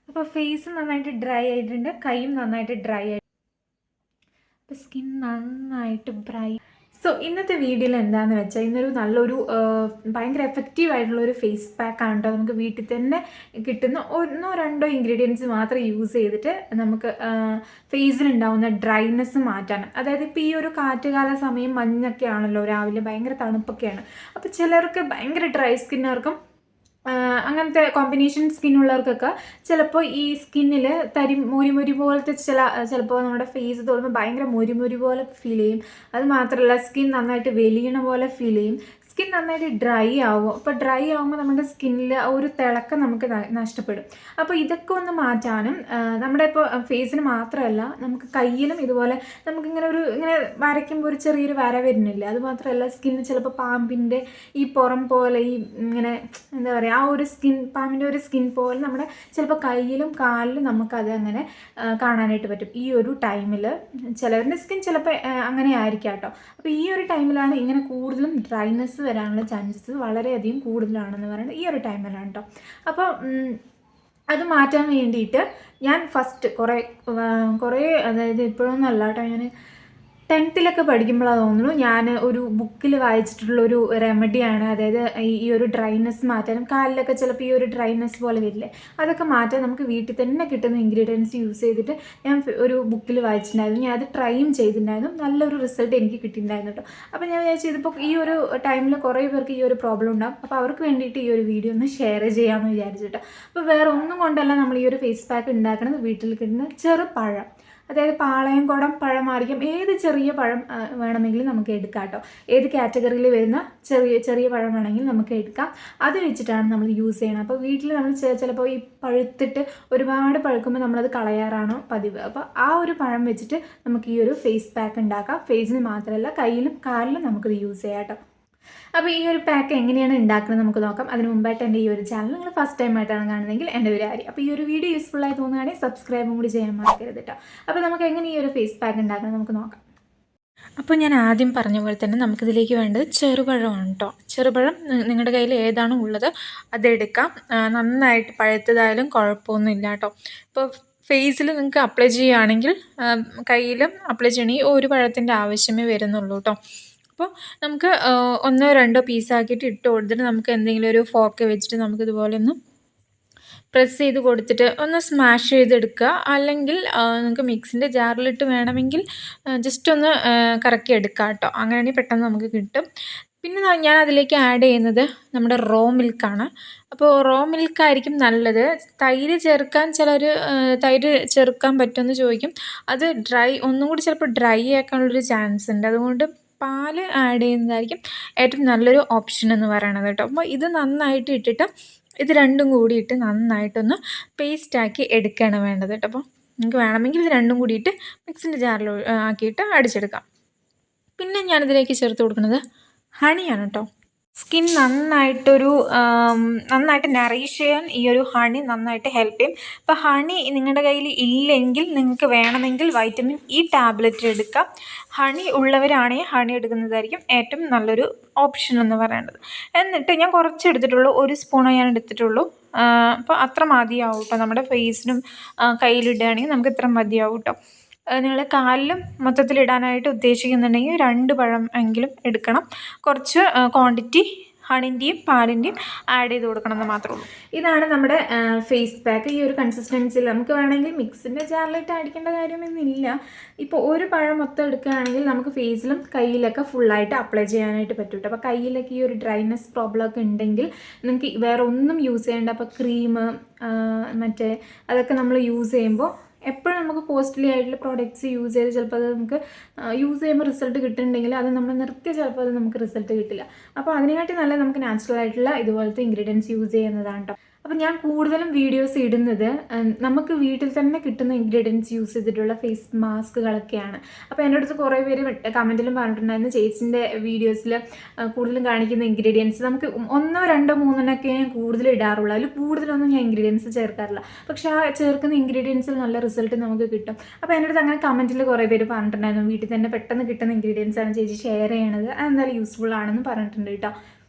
അപ്പോൾ ഫേസ് നന്നായിട്ട് ഡ്രൈ ആയിട്ടുണ്ട്, കൈയും നന്നായിട്ട് ഡ്രൈ ആയിട്ട്, അപ്പോൾ സ്കിൻ നന്നായിട്ട് സോ ഇന്നത്തെ വീഡിയോയിൽ എന്താണെന്ന് വെച്ചാൽ ഇന്നൊരു നല്ലൊരു ഭയങ്കര എഫക്റ്റീവ് ആയിട്ടുള്ളൊരു ഫേസ് പാക്കാണ് കേട്ടോ. നമുക്ക് വീട്ടിൽ തന്നെ കിട്ടുന്ന ഒന്നോ രണ്ടോ ഇൻഗ്രീഡിയൻസ് മാത്രം യൂസ് ചെയ്തിട്ട് നമുക്ക് ഫേസിലുണ്ടാവുന്ന ഡ്രൈനെസ് മാറ്റാൻ. അതായത് ഇപ്പോൾ ഈ ഒരു കാറ്റുകാല സമയം മഞ്ഞൊക്കെ ആണല്ലോ, രാവിലെ ഭയങ്കര തണുപ്പൊക്കെയാണ്. അപ്പോൾ ചിലർക്ക് ഭയങ്കര ഡ്രൈ സ്കിന്നർക്കും അങ്ങനത്തെ കോമ്പിനേഷൻ സ്കിന്നുള്ളവർക്കൊക്കെ ചിലപ്പോൾ ഈ സ്കിന്നിൽ മൊരി പോലത്തെ ചിലപ്പോൾ നമ്മുടെ ഫേസ് തൊടുമ്പോൾ ഭയങ്കര മൊരി പോലെ ഫീൽ ചെയ്യും. അത് മാത്രമല്ല സ്കിൻ നന്നായിട്ട് വെലിയണ പോലെ ഫീൽ ചെയ്യും. സ്കിൻ നന്നായിട്ട് ഡ്രൈ ആവും. അപ്പോൾ ഡ്രൈ ആകുമ്പോൾ നമ്മുടെ സ്കിന്നിൽ ഒരു തിളക്കം നമുക്ക് നഷ്ടപ്പെടും. അപ്പോൾ ഇതൊക്കെ ഒന്ന് മാറ്റാനും നമ്മുടെ ഇപ്പോൾ ഫേസിന് മാത്രമല്ല നമുക്ക് കയ്യിലും ഇതുപോലെ ഇങ്ങനെ വരയ്ക്കുമ്പോൾ ഒരു ചെറിയൊരു വര വരുന്നില്ല. അത് മാത്രമല്ല സ്കിന്ന് ചിലപ്പോൾ പാമ്പിൻ്റെ ഈ പുറം പോലെ ഈ ഇങ്ങനെ എന്താ പറയുക, ആ ഒരു പാമ്പിൻ്റെ ഒരു സ്കിൻ പോലെ നമ്മുടെ ചിലപ്പോൾ കയ്യിലും കാലിലും നമുക്കത് അങ്ങനെ കാണാനായിട്ട് പറ്റും. ഈ ഒരു ടൈമിൽ ചിലവരുടെ സ്കിൻ ചിലപ്പോൾ അങ്ങനെ ആയിരിക്കാം കേട്ടോ. അപ്പോൾ ഈ ഒരു ടൈമിലാണ് ഇങ്ങനെ കൂടുതലും ഡ്രൈനെസ് വരാനുള്ള ചാൻസസ് വളരെയധികം കൂടുതലാണെന്ന് പറയുന്നത് ഈ ഒരു ടൈമിലാണ് കേട്ടോ. അപ്പോൾ അത് മാറ്റാൻ വേണ്ടിയിട്ട് ഞാൻ ഫസ്റ്റ് കുറേ അതായത് ഇപ്പോഴൊന്നും അല്ല കേട്ടോ, ഞാൻ 10th പഠിക്കുമ്പോഴാണ് തോന്നുന്നു ഞാൻ ഒരു ബുക്കിൽ വായിച്ചിട്ടുള്ളൊരു റെമഡിയാണ്. അതായത് ഈ ഒരു ഡ്രൈനെസ് മാറ്റാനും കാലിലൊക്കെ ചിലപ്പോൾ ഈ ഒരു ഡ്രൈനെസ് പോലെ വരില്ലേ, അതൊക്കെ മാറ്റാൻ നമുക്ക് വീട്ടിൽ തന്നെ കിട്ടുന്ന ഇൻഗ്രീഡിയൻസ് യൂസ് ചെയ്തിട്ട് ഞാൻ ഒരു ബുക്കിൽ വായിച്ചിട്ടുണ്ടായിരുന്നു. ഞാൻ അത് ട്രൈയും ചെയ്തിട്ടുണ്ടായിരുന്നു. നല്ലൊരു റിസൾട്ട് എനിക്ക് കിട്ടിയിട്ടുണ്ടായിരുന്നു കേട്ടോ. അപ്പോൾ ഞാൻ വിചാരിച്ചു ഇതിപ്പോൾ ഈ ഒരു ടൈമിൽ കുറേ പേർക്ക് ഈ ഒരു പ്രോബ്ലം ഉണ്ടാകും, അപ്പോൾ അവർക്ക് വേണ്ടിയിട്ട് ഈ ഒരു വീഡിയോ ഒന്ന് ഷെയർ ചെയ്യാമെന്ന് വിചാരിച്ചിട്ടോ. അപ്പോൾ വേറെ ഒന്നും കൊണ്ടല്ല നമ്മൾ ഈ ഒരു ഫേസ് പാക്ക് ഉണ്ടാക്കുന്നത്, വീട്ടിൽ കിട്ടുന്ന ചെറുപഴം, അതായത് പാളയംകുടം പഴമായിരിക്കും, ഏത് ചെറിയ പഴം വേണമെങ്കിലും നമുക്ക് എടുക്കാം കേട്ടോ. ഏത് കാറ്റഗറിയിൽ വരുന്ന ചെറിയ പഴം വേണമെങ്കിലും നമുക്ക് എടുക്കാം. അത് വെച്ചിട്ടാണ് നമ്മൾ യൂസ് ചെയ്യണം. അപ്പോൾ വീട്ടിൽ നമ്മൾ ചിലപ്പോൾ ഈ പഴുത്തിട്ട് ഒരുപാട് പഴുക്കുമ്പോൾ നമ്മളത് കളയാറാണോ പതിവ്. അപ്പോൾ ആ ഒരു പഴം വെച്ചിട്ട് നമുക്ക് ഈ ഒരു ഫേസ് പാക്ക് ഉണ്ടാക്കാം. ഫേസിന് മാത്രമല്ല കയ്യിലും കാലിലും നമുക്കിത് യൂസ് ചെയ്യാം കേട്ടോ. അപ്പോൾ ഈ ഒരു പാക്ക് എങ്ങനെയാണ് ഉണ്ടാക്കുന്നത് നമുക്ക് നോക്കാം. അതിന് മുമ്പായിട്ട് എൻ്റെ ഈ ഒരു ചാനൽ നിങ്ങൾ ഫസ്റ്റ് ടൈം ആയിട്ടാണ് കാണുന്നതെങ്കിൽ എൻ്റെ ഒരു കാര്യം, അപ്പോൾ ഈ ഒരു വീഡിയോ യൂസ്ഫുള്ളായി തോന്നുകയാണെങ്കിൽ സബ്സ്ക്രൈബും കൂടി ചെയ്യാൻ മറക്കരുത് കേട്ടോ. അപ്പോൾ നമുക്ക് എങ്ങനെ ഈ ഒരു ഫേസ് പാക്ക് ഉണ്ടാക്കുന്നത് നമുക്ക് നോക്കാം. അപ്പോൾ ഞാൻ ആദ്യം പറഞ്ഞ പോലെ തന്നെ നമുക്കിതിലേക്ക് വേണ്ടത് ചെറുപഴമാണ് കേട്ടോ. ചെറുപഴം നിങ്ങളുടെ കയ്യിൽ ഏതാണോ ഉള്ളത് അതെടുക്കാം. നന്നായിട്ട് പഴുത്തതായാലും കുഴപ്പമൊന്നുമില്ല കേട്ടോ. ഇപ്പോൾ ഫേസിൽ നിങ്ങൾക്ക് അപ്ലൈ ചെയ്യുകയാണെങ്കിൽ കയ്യിലും അപ്ലൈ ചെയ്യണമെങ്കിൽ ഒരു പഴത്തിൻ്റെ ആവശ്യമേ വരുന്നുള്ളൂ കേട്ടോ. അപ്പോൾ നമുക്ക് 1-2 പീസാക്കിയിട്ട് ഇട്ട് കൊടുത്തിട്ട് നമുക്ക് എന്തെങ്കിലും ഒരു ഫോർക്ക് വെച്ചിട്ട് നമുക്കിതുപോലെ ഒന്ന് പ്രസ് ചെയ്ത് കൊടുത്തിട്ട് ഒന്ന് സ്മാഷ് ചെയ്തെടുക്കുക. അല്ലെങ്കിൽ നിങ്ങൾക്ക് മിക്സിൻ്റെ ജാറിലിട്ട് വേണമെങ്കിൽ ജസ്റ്റ് ഒന്ന് കറക്കി എടുക്കുക കേട്ടോ. അങ്ങനെയാണെങ്കിൽ പെട്ടെന്ന് നമുക്ക് കിട്ടും. പിന്നെ ഞാൻ അതിലേക്ക് ആഡ് ചെയ്യുന്നത് നമ്മുടെ റോ മിൽക്കാണ്. അപ്പോൾ റോ മിൽക്കായിരിക്കും നല്ലത്. തൈര് ചേർക്കാൻ ചിലർ തൈര് ചേർക്കാൻ പറ്റുമെന്ന് ചോദിക്കും. അത് ഒന്നും കൂടി ചിലപ്പോൾ ഡ്രൈ ആക്കാനുള്ളൊരു ചാൻസ് ഉണ്ട്. അതുകൊണ്ട് പാല് ആഡ് ചെയ്യുന്നതായിരിക്കും ഏറ്റവും നല്ലൊരു ഓപ്ഷൻ എന്ന് പറയണത് കേട്ടോ. അപ്പോൾ ഇത് നന്നായിട്ട് ഇട്ടിട്ട് ഇത് രണ്ടും കൂടിയിട്ട് നന്നായിട്ടൊന്ന് പേസ്റ്റാക്കി എടുക്കുകയാണ് വേണ്ടത് കേട്ടോ. അപ്പോൾ നിങ്ങൾക്ക് വേണമെങ്കിൽ ഇത് രണ്ടും കൂടിയിട്ട് മിക്സിൻ്റെ ജാറിൽ ആക്കിയിട്ട് അടിച്ചെടുക്കാം. പിന്നെ ഞാനിതിലേക്ക് ചേർത്ത് കൊടുക്കുന്നത് ഹണിയാണ് കേട്ടോ. സ്കിൻ നന്നായിട്ട് നറിഷ് ചെയ്യാൻ ഈ ഒരു ഹണി നന്നായിട്ട് ഹെൽപ്പ് ചെയ്യും. അപ്പോൾ ഹണി നിങ്ങളുടെ കയ്യിൽ ഇല്ലെങ്കിൽ നിങ്ങൾക്ക് വേണമെങ്കിൽ വൈറ്റമിൻ ഇ ടാബ്ലറ്റ് എടുക്കാം. ഹണി ഉള്ളവരാണെങ്കിൽ ഹണി എടുക്കുന്നതായിരിക്കും ഏറ്റവും നല്ലൊരു ഓപ്ഷൻ എന്ന് പറയുന്നത്. എന്നിട്ട് ഞാൻ കുറച്ച് എടുത്തിട്ടുള്ളൂ, 1 സ്പൂണേ ഞാൻ എടുത്തിട്ടുള്ളൂ. അപ്പോൾ അത്ര മതിയാവും കേട്ടോ. നമ്മുടെ ഫേസിനും കയ്യിലിടുകയാണെങ്കിൽ നമുക്ക് ഇത്ര മതിയാവും കേട്ടോ. നിങ്ങൾ കാലിലും മൊത്തത്തിലിടാനായിട്ട് ഉദ്ദേശിക്കുന്നുണ്ടെങ്കിൽ 2 പഴം എങ്കിലും എടുക്കണം. കുറച്ച് ക്വാണ്ടിറ്റി ഹണിൻ്റെയും പാലിൻ്റെയും ആഡ് ചെയ്ത് കൊടുക്കണം എന്ന് മാത്രമേ ഉള്ളൂ. ഇതാണ് നമ്മുടെ ഫേസ് പാക്ക്. ഈ ഒരു കൺസിസ്റ്റൻസിയിൽ നമുക്ക് വേണമെങ്കിൽ മിക്സിൻ്റെ ജാറിലിട്ട് അടിക്കേണ്ട കാര്യമൊന്നുമില്ല. ഇപ്പോൾ ഒരു പഴം മൊത്തം എടുക്കുകയാണെങ്കിൽ നമുക്ക് ഫേസിലും കയ്യിലൊക്കെ ഫുള്ളായിട്ട് അപ്ലൈ ചെയ്യാനായിട്ട് പറ്റും കേട്ടോ. അപ്പോൾ കയ്യിലൊക്കെ ഈ ഒരു ഡ്രൈനെസ് പ്രോബ്ലം ഒക്കെ ഉണ്ടെങ്കിൽ നിങ്ങൾക്ക് വേറെ ഒന്നും യൂസ് ചെയ്യേണ്ട. അപ്പോൾ ക്രീം അതൊക്കെ നമ്മൾ യൂസ് ചെയ്യുമ്പോൾ എപ്പോഴും നമുക്ക് കോസ്റ്റ്ലി ആയിട്ടുള്ള പ്രോഡക്റ്റ്സ് യൂസ് ചെയ്ത് ചിലപ്പോൾ അത് നമുക്ക് യൂസ് ചെയ്യുമ്പോൾ റിസൾട്ട് കിട്ടുന്നുണ്ടെങ്കിൽ അത് നമ്മൾ നിർത്തിയ ചിലപ്പോൾ അത് നമുക്ക് റിസൾട്ട് കിട്ടില്ല. അപ്പോൾ അതിനെക്കാട്ടി നല്ല നമുക്ക് നാച്ചുറൽ ആയിട്ടുള്ള ഇതുപോലത്തെ ഇൻഗ്രീഡിയൻസ് യൂസ് ചെയ്യുന്നതാണ് കേട്ടോ. അപ്പോൾ ഞാൻ കൂടുതലും വീഡിയോസ് ഇടുന്നത് നമുക്ക് വീട്ടിൽ തന്നെ കിട്ടുന്ന ഇൻഗ്രീഡിയൻസ് യൂസ് ചെയ്തിട്ടുള്ള ഫേസ് മാസ്കുകളൊക്കെയാണ്. അപ്പോൾ എൻ്റെ അടുത്ത് കുറേ പേര് കമൻറ്റിലും പറഞ്ഞിട്ടുണ്ടായിരുന്നു ചേച്ചിൻ്റെ വീഡിയോസിൽ കൂടുതലും കാണിക്കുന്ന ഇൻഗ്രീഡിയൻസ് നമുക്ക് 1-2-3 ഞാൻ കൂടുതൽ ഇടാറുള്ളൂ. അതിൽ കൂടുതലൊന്നും ഞാൻ ഇൻഗ്രീഡിയൻസ് ചേർക്കാറില്ല. പക്ഷേ ആ ചേർക്കുന്ന ഇൻഗ്രീഡിയൻസിൽ നല്ല റിസൾട്ട് നമുക്ക് കിട്ടും. അപ്പോൾ എൻ്റെ അടുത്ത് അങ്ങനെ കമൻറ്റിൽ കുറേ പേര് പറഞ്ഞിട്ടുണ്ടായിരുന്നു വീട്ടിൽ തന്നെ പെട്ടെന്ന് കിട്ടുന്ന ഇൻഗ്രീഡിയൻസ് ആണ് ചേച്ചി ഷെയർ ചെയ്യണത്, അതെന്തായാലും യൂസ്ഫുൾ ആണെന്ന് പറഞ്ഞിട്ടുണ്ട് കേട്ടോ.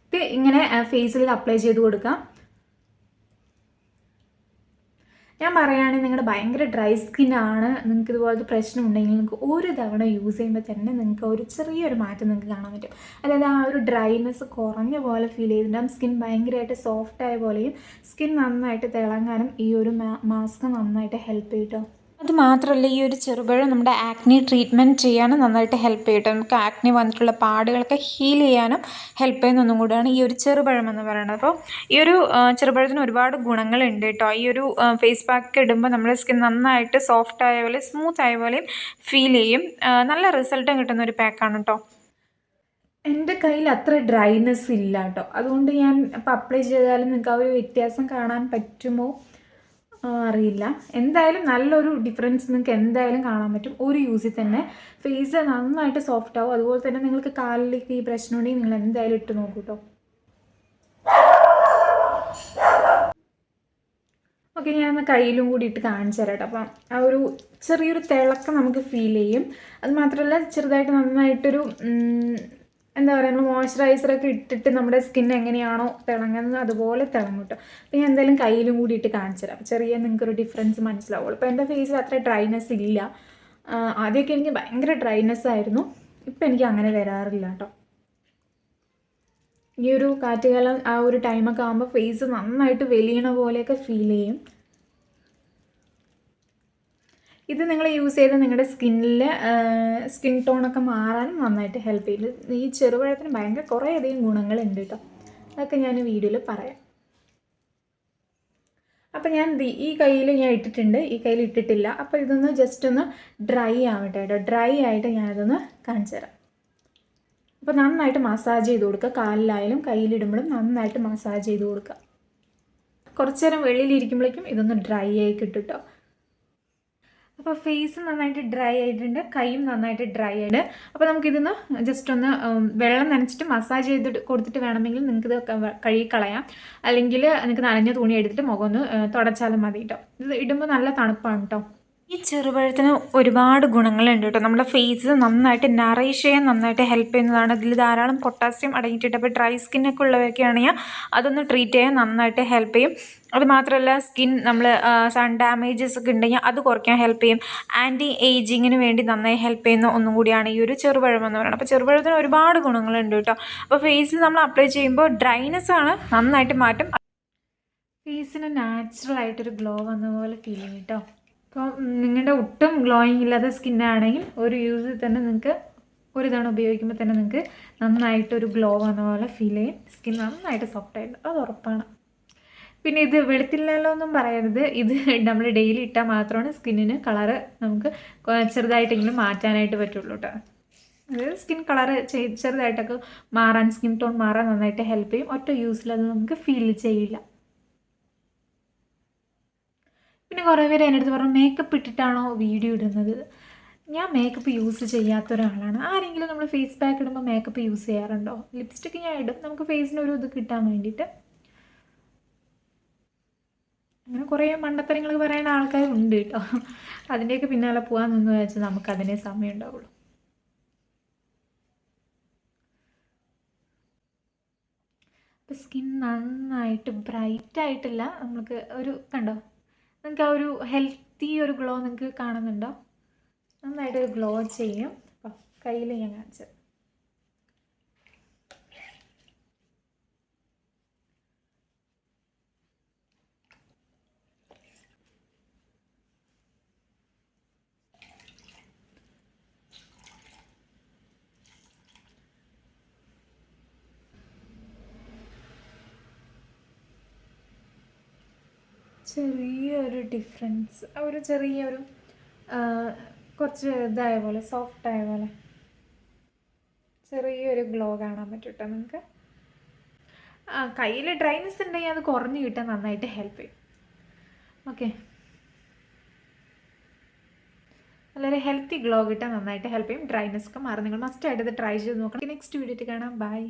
ഇങ്ങനെ ഫേസിൽ അപ്ലൈ ചെയ്ത് കൊടുക്കാം. ഞാൻ പറയുകയാണെങ്കിൽ നിങ്ങളുടെ ഭയങ്കര ഡ്രൈ സ്കിന്നാണ്, നിങ്ങൾക്ക് ഇതുപോലത്തെ പ്രശ്നം ഉണ്ടെങ്കിൽ നിങ്ങൾക്ക് ഒരു തവണ യൂസ് ചെയ്യുമ്പോൾ തന്നെ നിങ്ങൾക്ക് ഒരു ചെറിയൊരു മാറ്റം നിങ്ങൾക്ക് കാണാൻ പറ്റും. അതായത് ആ ഒരു ഡ്രൈനെസ് കുറഞ്ഞ പോലെ ഫീൽ ചെയ്തിട്ടുണ്ടാകും. സ്കിൻ ഭയങ്കരമായിട്ട് സോഫ്റ്റ് ആയ പോലെയും സ്കിൻ നന്നായിട്ട് തിളങ്ങാനും ഈ ഒരു മാസ്ക് നന്നായിട്ട് ഹെൽപ്പ് ചെയ്യും കേട്ടോ. അത് മാത്രമല്ല, ഈ ഒരു ചെറുപഴം നമ്മുടെ ആക്നി ട്രീറ്റ്മെൻറ്റ് ചെയ്യാനും നന്നായിട്ട് ഹെൽപ്പ് ചെയ്യും. നമുക്ക് ആക്നി വന്നിട്ടുള്ള പാടുകളൊക്കെ ഹീൽ ചെയ്യാനും ഹെൽപ്പ് ചെയ്യുന്ന ഒന്നും കൂടിയാണ് ഈ ഒരു ചെറുപഴം എന്ന് പറയുന്നത്. അപ്പോൾ ഈ ഒരു ചെറുപഴത്തിന് ഒരുപാട് ഗുണങ്ങളുണ്ട് കേട്ടോ. ഈ ഒരു ഫേസ് പാക്ക് ഇടുമ്പോൾ നമ്മുടെ സ്കിൻ നന്നായിട്ട് സോഫ്റ്റ് ആയ പോലെ സ്മൂത്ത് ആയ പോലെയും ഫീൽ ചെയ്യും. നല്ല റിസൾട്ടും കിട്ടുന്ന ഒരു പാക്കാണ് കേട്ടോ. എൻ്റെ കയ്യിൽ അത്ര ഡ്രൈനെസ് ഇല്ല കേട്ടോ, അതുകൊണ്ട് ഞാൻ ഇപ്പോൾ അപ്ലൈ ചെയ്താലും നിങ്ങൾക്ക് ആ ഒരു വ്യത്യാസം കാണാൻ പറ്റുമോ അറിയില്ല. എന്തായാലും നല്ലൊരു ഡിഫറൻസ് നിങ്ങൾക്ക് എന്തായാലും കാണാൻ പറ്റും ഒരു യൂസിൽ തന്നെ. ഫേസ് നന്നായിട്ട് സോഫ്റ്റ് ആവും. അതുപോലെ തന്നെ നിങ്ങൾക്ക് കാലിലേക്ക് ഈ പ്രശ്നം ഉണ്ടെങ്കിൽ നിങ്ങൾ എന്തായാലും ഇട്ട് നോക്കൂ കേട്ടോ. ഓക്കെ, ഞാനൊന്ന് കയ്യിലും കൂടി ഇട്ട് കാണിച്ചു തരാം കേട്ടോ. അപ്പം ആ ഒരു ചെറിയൊരു തിളക്കം നമുക്ക് ഫീൽ ചെയ്യും. അത് മാത്രമല്ല ചെറുതായിട്ട് നന്നായിട്ടൊരു എന്താ പറയുക, നമ്മൾ മോയ്സ്ചറൈസറൊക്കെ ഇട്ടിട്ട് നമ്മുടെ സ്കിൻ എങ്ങനെയാണോ തിളങ്ങുന്നത് അതുപോലെ തിളങ്ങും കേട്ടോ. അപ്പോൾ ഞാൻ എന്തായാലും കയ്യിലും കൂടി ഇട്ട് കാണിച്ചു തരാം. അപ്പോൾ ചെറിയ നിങ്ങൾക്കൊരു ഡിഫറൻസ് മനസ്സിലാവുള്ളൂ. അപ്പോൾ എൻ്റെ ഫേസിൽ അത്ര ഡ്രൈനെസ് ഇല്ല. ആദ്യമൊക്കെ എനിക്ക് ഭയങ്കര ഡ്രൈനെസ് ആയിരുന്നു, ഇപ്പം എനിക്ക് അങ്ങനെ വരാറില്ല കേട്ടോ. ഈ ഒരു കാറ്റുകാലം ആ ഒരു ടൈമൊക്കെ ആകുമ്പോൾ ഫേസ് നന്നായിട്ട് വെളിയണ പോലെയൊക്കെ ഫീൽ ചെയ്യും. ഇത് നിങ്ങൾ യൂസ് ചെയ്ത് നിങ്ങളുടെ സ്കിൻ ടോണൊക്കെ മാറാനും നന്നായിട്ട് ഹെൽപ്പ് ചെയ്യും. ഈ ചെറുപഴത്തിന് ഭയങ്കര കുറേയധികം ഗുണങ്ങളുണ്ട് കേട്ടോ. അതൊക്കെ ഞാൻ വീഡിയോയിൽ പറയാം. അപ്പോൾ ഞാൻ ഈ കയ്യിൽ ഞാൻ ഇട്ടിട്ടുണ്ട്, ഈ കയ്യിൽ ഇട്ടിട്ടില്ല. അപ്പോൾ ഇതൊന്ന് ജസ്റ്റ് ഒന്ന് ഡ്രൈ ആവട്ടെ കേട്ടോ. ഡ്രൈ ആയിട്ട് ഞാനതൊന്ന് കാണിച്ചു തരാം. അപ്പോൾ നന്നായിട്ട് മസാജ് ചെയ്ത് കൊടുക്കുക. കാലിലായാലും കയ്യിലിടുമ്പോഴും നന്നായിട്ട് മസാജ് ചെയ്ത് കൊടുക്കുക. കുറച്ച് നേരം വെളിയിലിരിക്കുമ്പോഴേക്കും ഇതൊന്ന് ഡ്രൈ ആയി കിട്ടും കേട്ടോ. അപ്പോൾ ഫേസ് നന്നായിട്ട് ഡ്രൈ ആയിട്ടുണ്ട്, കൈയും നന്നായിട്ട് ഡ്രൈ ആയിട്ട്. അപ്പോൾ നമുക്കിതൊന്ന് ജസ്റ്റ് ഒന്ന് വെള്ളം നനച്ചിട്ട് മസാജ് ചെയ്തിട്ട് കൊടുത്തിട്ട് വേണമെങ്കിൽ നിങ്ങൾക്കിത് കഴുകി കളയാം. അല്ലെങ്കിൽ നിങ്ങൾക്ക് നനഞ്ഞ തുണി എടുത്തിട്ട് മുഖം ഒന്ന് തുടച്ചാലും മതി കേട്ടോ. ഇത് ഇടുമ്പോൾ നല്ല തണുപ്പാണ് കേട്ടോ. ഈ ചെറുപഴത്തിന് ഒരുപാട് ഗുണങ്ങളുണ്ട് കേട്ടോ. നമ്മുടെ ഫേസ് നന്നായിട്ട് നറിഷ് ചെയ്യാൻ നന്നായിട്ട് ഹെൽപ്പ് ചെയ്യുന്നതാണ്. ഇതിൽ ധാരാളം പൊട്ടാസ്യം അടങ്ങിയിട്ടുണ്ട്. അപ്പോൾ ഡ്രൈ സ്കിന്നൊക്കെ ഉള്ളവരൊക്കെയാണെങ്കിൽ അതൊന്ന് ട്രീറ്റ് ചെയ്യാൻ നന്നായിട്ട് ഹെൽപ്പ് ചെയ്യും. അത് മാത്രമല്ല സ്കിൻ നമ്മൾ സൺ ഡാമേജസ് ഒക്കെ ഉണ്ടെങ്കിൽ അത് കുറയ്ക്കാൻ ഹെൽപ്പ് ചെയ്യും. ആൻറ്റി ഏജിങ്ങിന് വേണ്ടി നന്നായി ഹെൽപ്പ് ചെയ്യുന്ന ഒന്നും കൂടിയാണ് ഈ ഒരു ചെറുപഴം എന്ന് പറയുന്നത്. അപ്പോൾ ചെറുപഴത്തിന് ഒരുപാട് ഗുണങ്ങളുണ്ട് കേട്ടോ. അപ്പോൾ ഫേസിൽ നമ്മൾ അപ്ലൈ ചെയ്യുമ്പോൾ ഡ്രൈനെസ് ആണ് നന്നായിട്ട് മാറ്റും. ഫേസിന് നാച്ചുറലായിട്ടൊരു ഗ്ലോ വന്ന പോലെ ഫീൽ ചെയ്യും കേട്ടോ. അപ്പോൾ നിങ്ങളുടെ ഒട്ടും ഗ്ലോയിങ് ഇല്ലാത്ത സ്കിന്നാണെങ്കിൽ ഒരു യൂസിൽ തന്നെ നിങ്ങൾക്ക് ഒരു തവണ ഉപയോഗിക്കുമ്പോൾ തന്നെ നിങ്ങൾക്ക് നന്നായിട്ടൊരു ഗ്ലോ വന്ന പോലെ ഫീൽ ചെയ്യും. സ്കിൻ നന്നായിട്ട് സോഫ്റ്റ് ആയിട്ട്, അത് ഉറപ്പാണ്. പിന്നെ ഇത് വെളുത്തില്ലല്ലോ എന്നും പറയരുത്. ഇത് നമ്മൾ ഡെയിലി ഇട്ടാൽ മാത്രമാണ് സ്കിന്നിന് കളറ് നമുക്ക് ചെറുതായിട്ടെങ്കിലും മാറ്റാനായിട്ട് പറ്റുള്ളൂ കേട്ടോ. അതായത് സ്കിൻ കളറ് ചെറുതായിട്ടൊക്കെ മാറാൻ, സ്കിൻ ടോൺ മാറാൻ നന്നായിട്ട് ഹെൽപ്പ് ചെയ്യും. ഒറ്റ യൂസിൽ അത് നമുക്ക് ഫീൽ ചെയ്യില്ല. പിന്നെ കുറേ പേര് എൻ്റെ അടുത്ത് പറഞ്ഞു മേക്കപ്പ് ഇട്ടിട്ടാണോ വീഡിയോ ഇടുന്നത്. ഞാൻ മേക്കപ്പ് യൂസ് ചെയ്യാത്ത ഒരാളാണ്. ആരെങ്കിലും നമ്മൾ ഫേസ് പാക്ക് ഇടുമ്പോൾ മേക്കപ്പ് യൂസ് ചെയ്യാറുണ്ടോ? ലിപ്സ്റ്റിക്ക് ഞാൻ ഇടും, നമുക്ക് ഫേസിനൊരു ഇത് കിട്ടാൻ വേണ്ടിയിട്ട്. അങ്ങനെ കുറേ മണ്ടത്തരങ്ങൾ പറയുന്ന ആൾക്കാരുണ്ട് കേട്ടോ. അതിൻ്റെയൊക്കെ പിന്നാലെ പോകാൻ നിന്ന് വെച്ചാൽ നമുക്കതിനേ സമയം ഉണ്ടാവുള്ളൂ. അപ്പോൾ സ്കിൻ നന്നായിട്ട് ബ്രൈറ്റ് ആയിട്ടില്ല, നമുക്ക് ഒരു കണ്ടോ, നിങ്ങൾക്ക് ആ ഒരു ഹെൽത്തി ഒരു ഗ്ലോ നിങ്ങൾക്ക് കാണുന്നുണ്ടോ? നന്നായിട്ടൊരു ഗ്ലോ ചെയ്യും. അപ്പോൾ കയ്യിൽ ഞാൻ കാണിച്ചത് ചെറിയൊരു ഡിഫറൻസ്, ഒരു ചെറിയൊരു കുറച്ച് ഇതായ പോലെ, സോഫ്റ്റ് ആയ പോലെ ചെറിയൊരു ഗ്ലോ കാണാൻ പറ്റും കേട്ടോ നിങ്ങൾക്ക്. കയ്യിൽ ഡ്രൈനെസ് ഉണ്ടെങ്കിൽ അത് കുറഞ്ഞ് കിട്ടാൻ നന്നായിട്ട് ഹെൽപ്പ് ചെയ്യും. ഓക്കെ, നല്ലൊരു ഹെൽത്തി ഗ്ലോ കിട്ടാൻ നന്നായിട്ട് ഹെൽപ്പ് ചെയ്യും. ഡ്രൈനെസ് ഒക്കെ മാറി. നിങ്ങൾ മസ്റ്റായിട്ട് ഇത് ട്രൈ ചെയ്ത് നോക്കണം. നെക്സ്റ്റ് വീഡിയോയിൽ കാണാം. ബൈ.